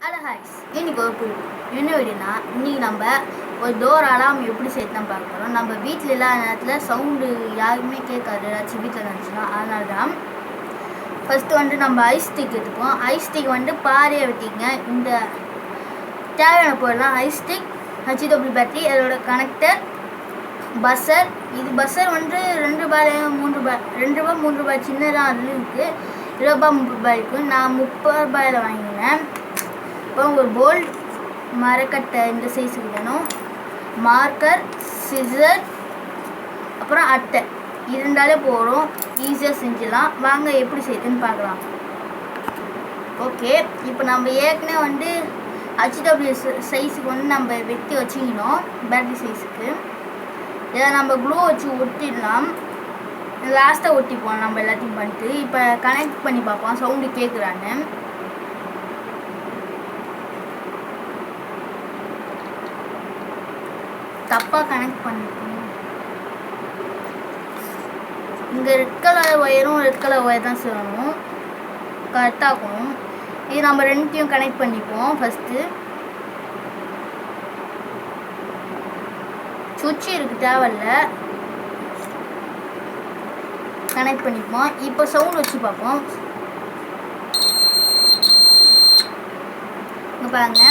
Hello ஹாய்ஸ், இன்னைக்கு ஒரு என்ன வீடியோனா, இன்றைக்கி நம்ம ஒரு டோர் அலாம் எப்படி சேர்த்து தான் பார்க்க போகிறோம். நம்ம வீட்டில் இல்லாத நேரத்தில் சவுண்டு யாருக்குமே கேட்காது, ஏதாச்சும் வீட்டில் இருந்துச்சுன்னா. அதனால தான் ஃபஸ்ட்டு நம்ம ஐஸ் ஸ்டிக் எடுத்துப்போம். ஐஸ் ஸ்டிக் பாறையை வெட்டிங்க. இந்த தேவையான பொருள்லாம் ஐஸ் ஸ்டிக், HW பேட்டரி, அதோட கனெக்டர், பஸ்ஸர். இது பஸ்ஸர் 2 ரூபாய் 3 ரூபாய் சின்னதாக அது இருக்குது. 2 ரூபாய் 3 ரூபாய் இருக்குது. நான் 30 ரூபாயில் வாங்கினேன். அப்புறம் ஒரு போல்ட், மரக்கட்டை இந்த சைஸுக்கு வேணும், மார்க்கர், சிசர், அப்புறம் அட்டை. இருந்தாலே போகிறோம், ஈஸியாக செஞ்சிடலாம். வாங்க எப்படி செய்யுதுன்னு பார்க்கலாம். ஓகே, இப்போ நம்ம ஏற்கனவே HW சைஸுக்கு நம்ம வெட்டி வச்சுக்கணும். பேட்டரி சைஸுக்கு இதை நம்ம க்ளூ வச்சு ஒட்டிடலாம். லாஸ்ட்டாக ஒட்டிப்போம் நம்ம எல்லாத்தையும் பண்ணிட்டு. இப்போ கனெக்ட் பண்ணி பார்ப்போம் சவுண்டு கேட்குறான்னு. தப்பாக கனெக்ட் பண்ணிப்போம். இங்கே ரெட் கலர் ஒயர் தான் செய்யணும், கரெக்டாகணும். இது நம்ம ரெண்டையும் கனெக்ட் பண்ணிப்போம். ஃபஸ்ட்டு சுவிட்ச் இருக்குது, தேவையில்ல, கனெக்ட் பண்ணிப்போம். இப்போ சவுண்ட் வச்சு பார்ப்போம். இங்கே பாருங்க,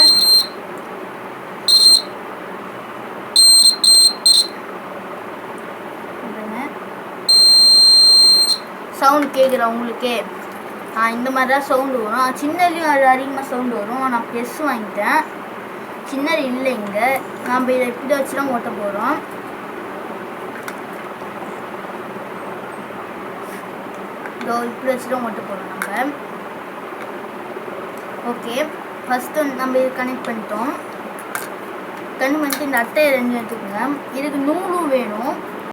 சவுண்டு கேட்குறா உங்களுக்கே? இந்த மாதிரி தான் சவுண்டு வரும். சின்னதுலேயும் அது அதிகமாக சவுண்டு வரும். நான் பெருசு வாங்கிட்டேன், சின்னது இல்லை இங்கே. நம்ம இதை இப்படி வச்சு தான் ஓட்ட போகிறோம். இப்படி வச்சு தான் ஓட்ட போகிறோம் நம்ம. ஓகே, ஃபஸ்ட்டு நம்ம இது கனெக்ட் பண்ணிட்டோம். இந்த அட்டையை 2 எடுத்துக்கோங்க. இதுக்கு நூலும் வேணும்.